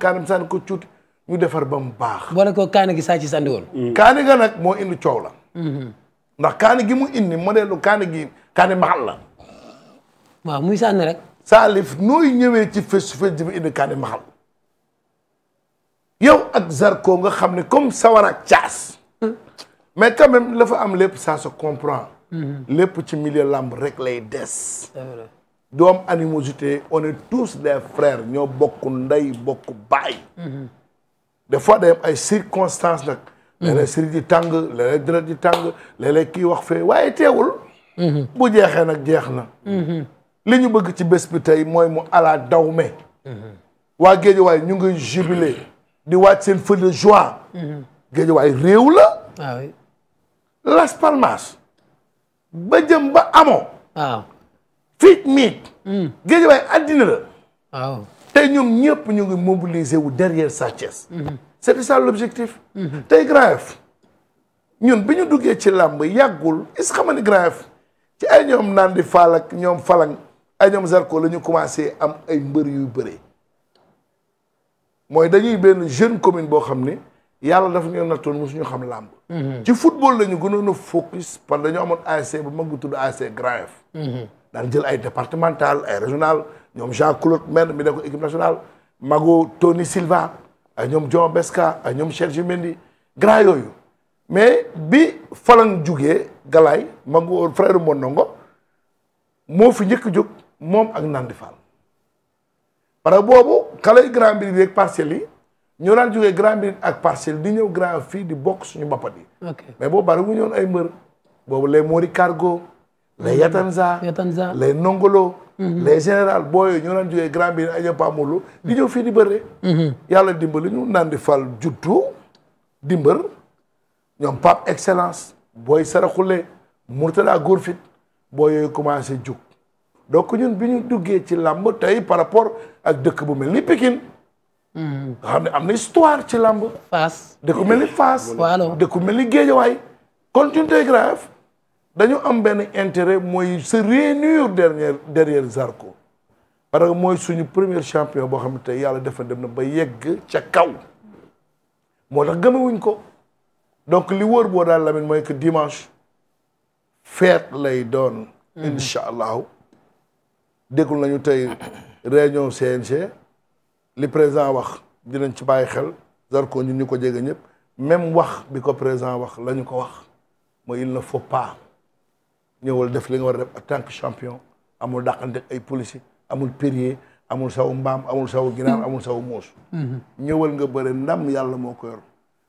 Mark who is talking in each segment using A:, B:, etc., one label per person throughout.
A: kaani sànni ko cuuti ñu defar ba mu baax.
B: boole ko kaani gi saa ci sànni woon.
A: kaani ga nag moo indi coow la. ndax kaani gi mu indi modèle kaani gi kaani maxal la.
B: waaw muy sànni rek.
A: Salif nooy ñëwee ci face to face bi indi kaani maxal. yow ak Zarko nga xam ne comme sawar ak caas. mais quand même la fa am lépp ça se comprend. lépp ci milieu lamb rek lay des. du am animosité on est tous des frères ñoo bokk ndey bokk baay. des fois day am ay circonstances nag. léeg-léeg sëriñ di tàng léeg-léeg deret di tàng léeg-léeg kii wax fee waaye teewul. bu jeexee nag jeex na. li ñu bëgg ci bés bi tey mooy mu ala dawme. waa Géejawaay ñu ngi jubilé di waaj seen feu de joie. Géejawaay réew la.
B: waaw.
A: Las Palmas. ba jëm ba amoo.
B: waaw.
A: fiit miit. Géejawaay addina la.
B: waaw.
A: tey ñoom ñëpp ñu ngi mobiliser wu derrière Sa Thiès. c'était ça l'objectif. tey Grand Yoff ñun bi ñu duggee ci làmb yàggul est-ce que xam nga ni Grand Yoff ci ay ñoom naan di faal ak ñoom falang ay ñoom Zarko la ñu commencé am ay mbër yuy bëree mooy dañuy benn jeune commune boo xam ni yàlla dafa ñu nattoon mosuñu xam làmb. ci football la ñu gënoon a focus parce que dañoo amoon ASC bu mag bu tudd ASC Grand Yoff. daan jël ay départemental ay régional ñoom Jean-Claude Mendy mi nekk équipe nationale Mago Tony Silva ay ñoom John Beska ay ñoom Serge Mendy grand yooyu mais bi Falang jugee Galaay Mago frère Mondongo moo fi njëkk jóg moom ak Nandi Fall parce que boobu xale Grand Mbir yeeg parcelles yi ñoo daan jugee Grand Mbir ak parcelles di ñëw Grand fii di bokk suñu mbappat yi. mais boobu bari wu ñoon ay mbër boobu les Mori Cargo. les Yatanza les Nongolo. les général booy ñoo daan jógee Grand bi ay Pamolo di ñëw fii di bëre. yàlla dimbali ñu naan di fal juddu dimbër ñoom Pape Excellence booy Saraxule Mourtada Gorfit booy yooyu commencé jug donc ñun bi ñu duggee ci làmb tey par rapport ak dëkk bu mel ni Pikine. nga xam ne am na histoire ci làmb.
B: Fass
A: dëkk mel ni Fass.
B: waaw
A: dëkk mel ni Guédiawaye kon ñun tey Grand Yoff dañu am benn intérêt mooy se réunir derrière Zarko parce que mooy suñu premier champion boo xam ne tey yàlla dafa dem na ba yegg ca kaw moo tax gëmewuñ ko donc li wóor boo daal Lamine mooy que dimanche fête lay doon. incha allahu déglu nañu tey réunion CNG li président wax dinañ ci bàyyi xel Zarko ñun ñu ko jege ñëpp même wax bi ko président wax la ñu ko wax mooy il ne faut pas. ñëwal def li nga war a def en tant que champion amul dàqante ay policier amul périer amul sawu mbaam amul sawu ginaar amul sawu muus. ñëwal nga bëre ndam yàlla moo ko yor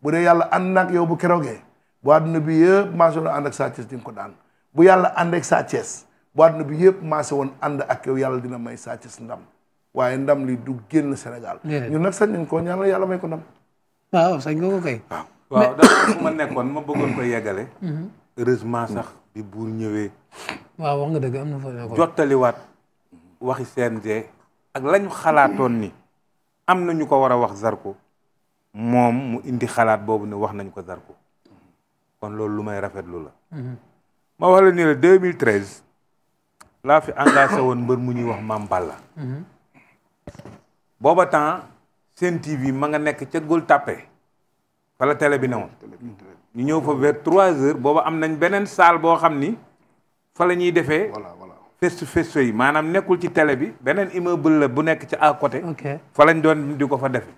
A: bu dee yàlla ànd nag yow bu keroogee bu àdduna bi yëpp maase woon ànd ak Sa Thiès di nga ko daan bu yàlla ànd ak Sa Thiès bu àdduna bi yëpp maase woon ànd ak yow yàlla dina may Sa Thiès ndam waaye ndam li du génn Sénégal. ñun nag sañ nañ ko ñaan la yàlla may ko ndam.
B: waaw sañ nga ko kay.
C: waaw dafa fu ma nekkoon ma bëggoon ko yeggale. heureusement sax bi buur ñëwee.
B: waaw wax nga dëgg am na fa.
C: jottaliwaat waxi CNG ak lañu xalaatoon ni am na ñu ko war a wax Zarko moom mu indi xalaat boobu ne wax nañ ko Zarko kon loolu lu may rafetlu la. ma wax la ni la 2013 laa fi engagé woon mbër mu ñuy wax Mame Balla. booba temps Sen TV ma nga nekk ca Gueule Tapée fa la télé bi ne woon. ñu ñëw fa vers 3 heures booba am nañ beneen salle boo xam ni fa la ñuy defee face to face yi maanaam nekkul ci télé bi beneen immeuble la bu nekk ci à côté fa lañ doon di ko fa defe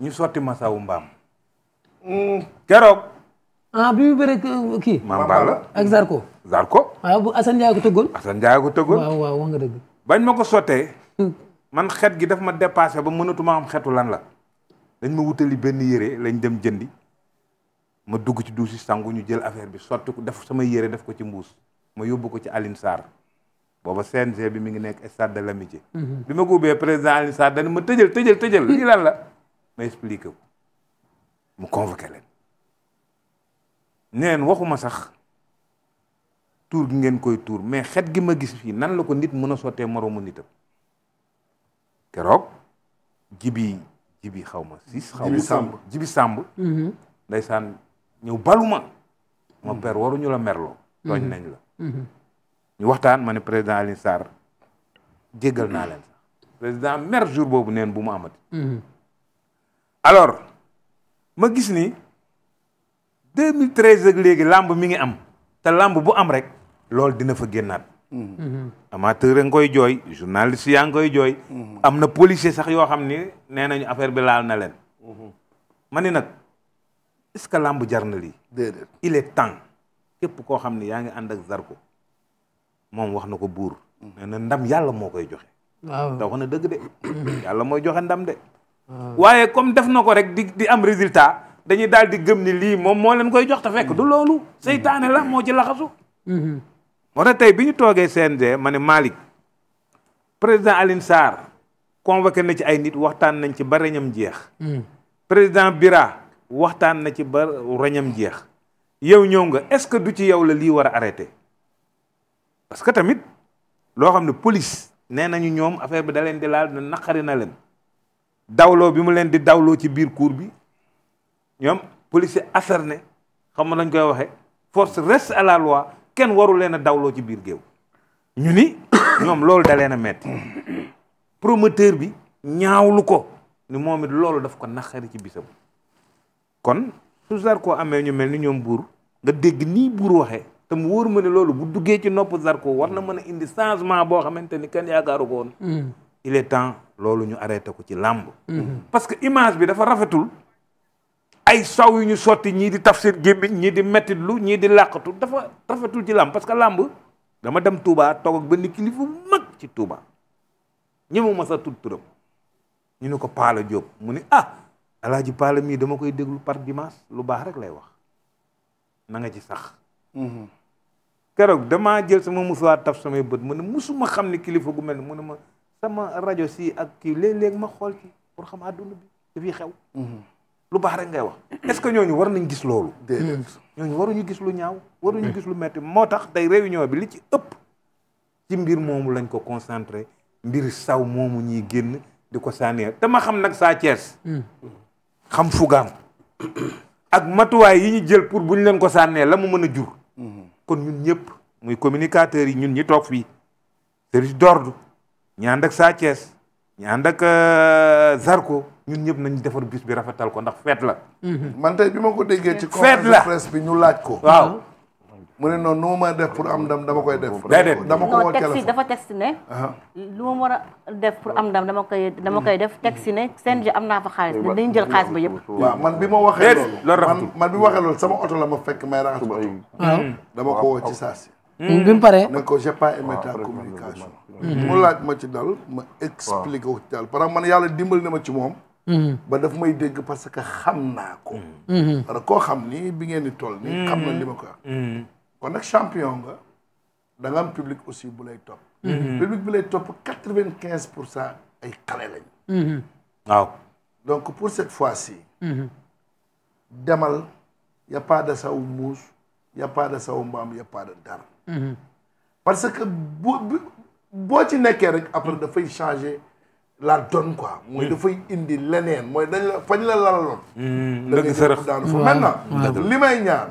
C: ñu sotti masawu mbaam keroog
B: bi mu bëre kii
C: Mame Balla
B: ak Zarko waaw bu Assane Ndiaye ko tëggoon waaw wax nga dëgg
C: bañ ma ko sottee man xet gi daf ma dépassé ba mënatuma am xetu lan la dañ ma wutali benn yére lañ dem jëndi ma dugg ci duusi sangu ñu jël affaire bi sotti ko def sama yére def ko ci mbuus ma yóbbu ko ci Aline Sarr booba CNG bi mi ngi nekk stade de l'amitié bi ma ko ubbee président Aline Sarr dañ ma tëjal lii lan la ma expliqué ko mu convoqué leen neen waxuma sax tuur gi ngeen koy tuur mais xet gi ma gis fii nan la ko nit mën a sottee moroomu nitam keroog jibi xaw ma jibi sàmb ndeysaan ñëw baluma ma père waruñu la merloo tooñ nañ la ñu waxtaan ma ne président Alioune Sarr jéggal naa leen sax président mer jour boobu neen bu mu amati alors ma gis ni 2013 ak léegi làmb mi ngi am te làmb bu am rek loolu dina fa génnaat. amateur a nga koy jooy journaliste yaa ngi koy jooy. am na policier sax yoo xam ni nee nañu affaire bi laal na leen. ma ni nag est-ce que làmb jar na lii.
A: déedéet
C: il est temps képp koo xam ni yaa ngi ànd ak Zarko moom wax na ko buur. nee na ndam yàlla moo koy joxe.
B: waaw
C: te wax na dëgg de. yàlla mooy joxe ndam de. waaye comme def na ko rek di am résultat dañuy daal di gëm ni lii moom moo leen koy jox te fekk du loolu. seytaane la moo ci laxasu. moo tax tey bi ñu toogee CNG ma ne Malick président Alioune Sarr convoqué na ci ay nit waxtaan nañ ci ba reñam jeex. président Bira waxtaan na ci ba reñam jeex. yow ñëw nga est-ce que du ci yow la lii war a arrêté parce que tamit loo xam ne police nee nañu ñoom affaire bi da leen di laal na naqari na leen dawloo bi mu leen di dawloo ci biir cour bi ñoom policier acharné xam nga lañ koy waxee force reste à la loi kenn waru leen a dawloo ci biir géew ñu ni ñoom loolu da leen a metti promoteur bi ñaawlu ko ni moom it loolu daf ko naqari ci bisam kon su Zarko amee ñu mel ni ñoom buur nga dégg nii buur waxee te mu wóor ma ne loolu bu duggee ci nopp Zarko war na mën a indi changement boo xamante ni kenn yaakaaru ko woon. il est temps loolu ñu arrêté ko ci làmb. parce que image bi dafa rafetul ay saw yu ñu sotti ñii di taf seen gémmiñ ñii di mettitlu ñii di làqatu dafa rafetul ci làmb parce que làmb dama dem Touba toog ak benn kilifa mag ci Touba ñëmu ma sa tudd turam ñu ne ko Paala Diop mu ni Alaaji Paala mii dama koy déglu par dimanche lu baax rek lay wax na nga ci sax. keroog damaa jël sama musuwaar taf samay bët mu ne musuma xam ni kilifa gu mel ni mu ne ma sama rajo si ak kii léeg-léeg ma xool ci pour xam àdduna bi dafay xew. lu baax rek ngay wax est-ce que ñooñu war nañ gis loolu. déedéet ñooñu waruñu gis lu ñaaw. waruñu gis lu metti moo tax tey réunion bi li ci ëpp ci mbir moomu lañ ko concentré mbir saw moomu ñuy génn di ko sànnee te ma xam nag Sa Thiès. xam fugaam ak matuwaay yi ñu jël pour bu ñu leen ko sànnee la mu mën a jur. kon ñun ñëpp muy communicateurs yi ñun ñi toog fii service d'ordre ñi ànd ak Sa Thiès ñi ànd ak Zarko ñun ñëpp nañ defar bis bi rafetal ko ndax feet la.
A: man tey bi ma ko déggee ci conférence de presse bi ñu laaj ko.
C: waaw
A: mu ne noonu nu ma def pour am ndam dama koy def.
C: déedéet
A: dama ko woo téléphone
D: dafa teg si ne. lu ma war a def pour am ndam dama koy def teg si ne CNG am naa fa xaalis dañu jël xaalis ba yëpp.
A: waaw man bi ma waxee loolu man bi ma waxee loolu sama oto la ma fekk may raxas oto. dama ko woo ci saa si.
B: bi mu paree.
A: ne ko j'ai pas aimé ta communication. mu laaj ma ci dal ma expliqué ko ci dal parce que man yàlla dimbal na ma ci moom. ba daf may dégg parce que xam naa ko. parce que koo xam ni bi ngeen di toll nii. xam na li ma ko wax. kon nag champion nga da nga am public aussi bu lay topp. public bi lay topp 95% ay xale lañ.
C: waaw
A: donc pour cette fois-ci. demal y a pas de saw muus y a pas de saw mbaam y a pas de dara. parce que boo ci nekkee rek après dafay changer la donne quoi. mooy dafay indi leneen mooy dañ la fañ la lalaloon.
C: dëgg sërëx
A: daanu fa maintenant li may ñaan.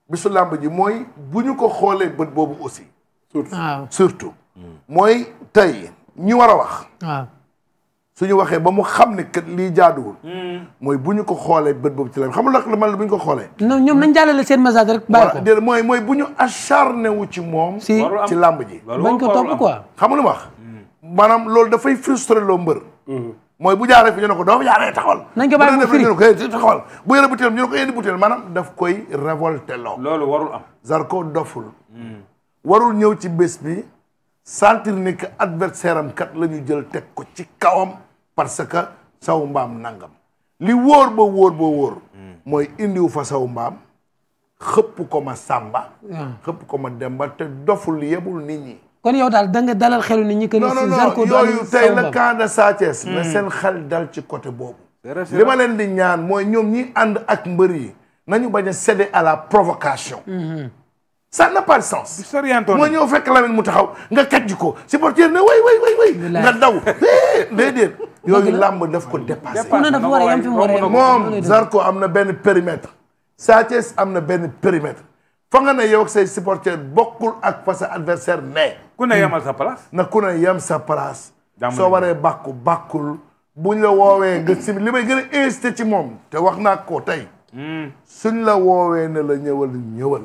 A: bisu làmb ji mooy bu ñu ko xoolee bët boobu aussi. surtout mooy tey ñi war a wax.
B: waaw
A: suñu waxee ba mu xam ne kat lii jaaduwul. mooy bu ñu ko xoolee bët boobu ci la xam nga man bu ñu ko xoolee.
B: non ñoom nañ jàllale seen message rek. bàyyi ko
A: mooy bu ñu acharné wu ci moom.
B: ci
A: làmb ji.
B: bañ ko topp quoi.
A: xam nga lu ma wax. maanaam loolu dafay frustré loo mbër. mooy bu jaaree fi ñu ne ko doo fa jaaree taxawal.
B: nañ ko bàyyi mu firi
A: ñu ne ko taxawal bu yore butéel ñu ne ko indi butéel maanaam daf koy révolté loo.
C: loolu warul am.
A: Zarko doful. warul ñëw ci bés bi sentir ni que adversaire am kat la ñu jël teg ko ci kawam parce que saw mbaam nangam. li wóor ba wóor. mooy indiwu fa saw mbaam xëpp ko ma Samba. xëpp ko ma Demba te doful yebul nit ñi.
B: kon yow daal da nga dalal xelu nit ñi que.
A: non yooyu tey la camp de Sa Thiès na seen xel dal ci côté boobu. li ma leen di ñaan mooy ñoom ñi ànd ak mbër yi nañu bañ a céder à la provocation. ça n'a pas de sens. mooy ñëw fekk Lamine mu taxaw nga kàjj ko supporter ne way nga daw déedéet yooyu làmb daf ko dépassé. moom Zarko am na benn périmètre. Sa Thiès am na benn périmètre. fa nga ne yow ak say supporter bokkul ak fa sa adversaire ne.
C: ku ne yemal sa place.
A: na ku ne yem sa place. soo waree bàkkul buñ la woowee nga si li may gën a insisté ci moom te wax naa ko tey suñ la woowee ne la ñëwal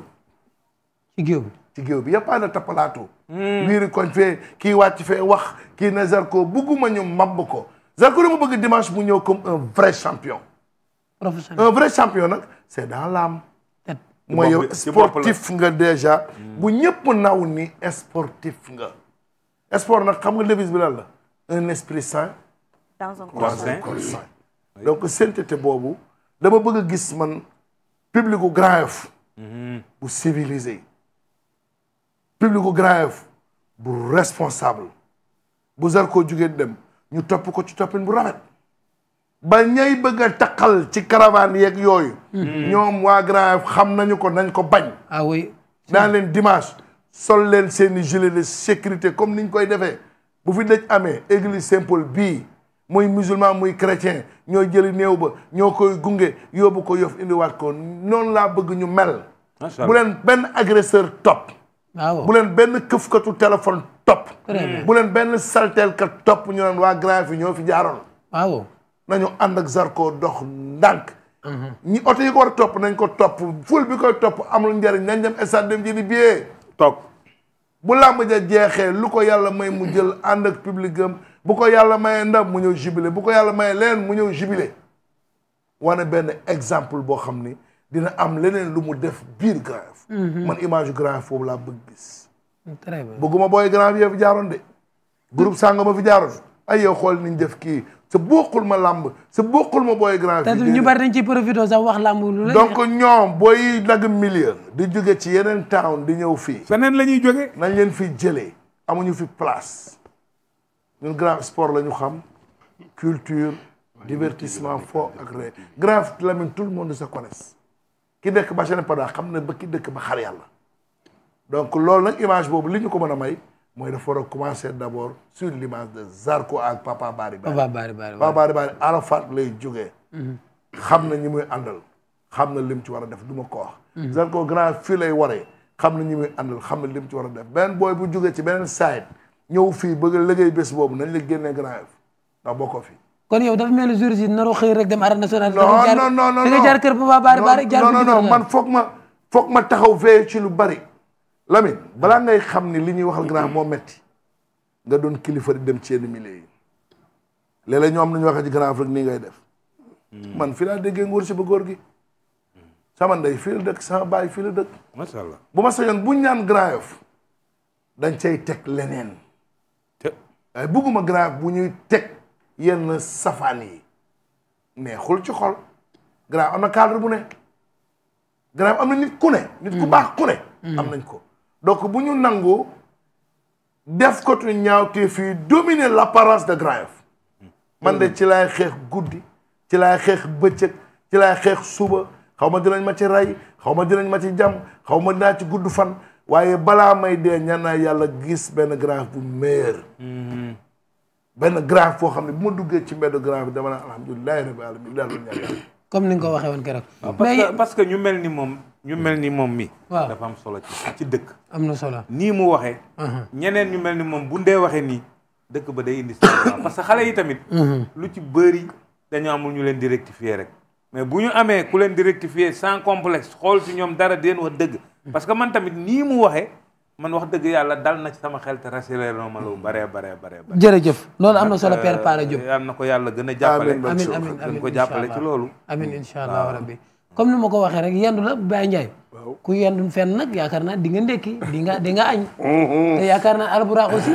B: ci géew bi
A: ci géew bi yëpp na tappalaatoo wiiri koñ fee kii wàcc fee wax kii ne Zarko bugguma ñu mab ko Zarko dama bëgg dimanche mu ñëw comme un vrai champion
B: professionnel
A: un vrai champion nag c'est dans l'âme mooy yow sportif nga déjà bu ñëpp naw ni sportif nga sport nag xam nga devise bi lan la un esprit sain
D: dans un
A: corps sain donc sainteté boobu dama bëgg a gis man public gu Grand Yoff bu civilisé public gu Grand Yoff bu responsable bu Zarko jugee dem ñu topp ko ci toppin bu rafet ba ñay bëgg a taqal ci caravane yeeg yooyu ñoom waa Grand Yoff xam nañu ko nañ ko bañ
B: ah oui
A: daan leen dimanche sol leen seeni gilet de sécurité comme niñ koy defee bu fi dëj amee église Saint-Paul bii muy musulman muy chrétien ñoo jëli néew ba ñoo koy gunge yóbbu ko Yoff indiwaat ko noonu laa bëgg ñu mel bu leen benn agresseur topp bu leen benn këfkatu téléphone topp bu leen benn salteelkat topp ñu naan waa Grand Yoff yi ñoo fi jaaroon
B: waaw
A: nañu ànd ak Zarko dox ndànk ñi oto yi ko war a topp nañ ko topp ful bi koy topp amul njariñ nañ dem stade dem jëli billet
C: toog
A: bu làmb ja jeexee lu ko yàlla may mu jël ànd ak public am bu ko yàlla mayee ndam mu ñëw jubilé bu ko yàlla mayee leneen mu ñëw jubilé wane benn exemple boo xam ni dina am leneen lu mu def biir Grand Yoff man image yu Grand Yoff foofu laa bëgg gis
B: très bien
A: bëgguma booy Grand Yoff fi jaaroon de groupe sànga ma fi jaaroon ay yow xool niñ def kii sa bokkul ma làmb sa bokkul ma booy Grand Yoff
B: ñu bari dañ ciy profité sax wax làmb lu la
A: donc ñoom booy dagg milieu di jóge ci yeneen town di ñëw fii
C: feneen la ñuy jóge
A: nañ leen fi jëlee amuñu fi place ñun Grand Yoff sport la ñu xam culture divertissement fo ak ree Grand Yoff Lamine tout le monde se connaisse ki dëkk ba Pada xam ne ba ki dëkk ba xar yàlla donc loolu nag image boobu li ñu ko mën a may mooy dafa war a commencer d'abord sur l'image de Zarko ak Papa Bari Bari Arafat lay jógee xam na ñi muy àndal xam na lim ci war a def du ma ko wax Zarko Grand Yoff fii lay waree xam na ñi muy àndal xam na lim ci war a def benn booy bu jógee ci beneen side ñëw fii bëgg a liggéey bés boobu nañ la génnee Grand Yoff ndax bokkoo fi
B: kon yow dafa mel ni jour yi naroo xëy rek dem arène nationale
A: non
B: da nga jaar kër Papa Bari jaar
A: non man foog ma taxaw fee ci lu bari Lamine balaa ngay xam ni li ñuy waxal Grand Yoff moo metti nga doon kilifa di dem ci yenn milieu yi léeg-léeg ñoo am nañu waxee ci Grand Yoff rek nii ngay def man fii laa déggee nguur si ba góor gi sama ndey fii la dëkk sama baay fii la dëkk
C: macha allah
A: bu ma sañoon buñ ñaan Grand Yoff dañ cay teg leneen waaye bugguma Grand Yoff bu ñuy teg yenn safaan yi neexul ci xol Grand Yoff am na cadre bu ne Grand Yoff am na nit ku ne nit ku baax ku ne am nañ ko donc bu ñu nangu def ko tu ñaawtee fii dominer l'apparence de Grand Yoff man de ci laay xeex guddi ci laay xeex bëccëg ci laay xeex suba xaw ma dinañ ma ci rey xaw ma dinañ ma ci jam xaw ma dinaa ci gudd fan waaye balaa may dee ñaan naa yàlla gis benn Grand Yoff bu meilleur benn Grand Yoff foo xam ne bu ma duggee ci mbedd Grand Yoff dama naan alhamdulilahi rabbil alamin daal la ñaan yàlla
B: comme ni nga ko waxee woon keroog
C: parce que ñu mel ni moom mi
B: waaw
C: dafa am solo ci dëkk
B: am na solo
C: nii mu waxee ñeneen ñu mel ni moom bu ndee waxee nii dëkk ba day indi parce que xale yi tamit lu ci bëri dañu amul ñu leen di rectifier rek mais bu ñu amee ku leen di rectifier sans complexe xool ci ñoom dara di leen wax dëgg parce que man tamit nii mu waxee man wax dëgg yàlla dal na ci sama xel te rassuré na ma lu bare
B: jërëjëf loolu am na solo Père Para Diop
C: yal na ko yàlla gën a jàppale
B: amiin
C: gën ko jàppale ci loolu
B: amiin insha allahu rabbi comme ni ma ko waxee rek yendu la Baye Ndiaye ku yendu fenn nag yaakaar naa di nga ndekki di nga añ te yaakaar naa alburax aussi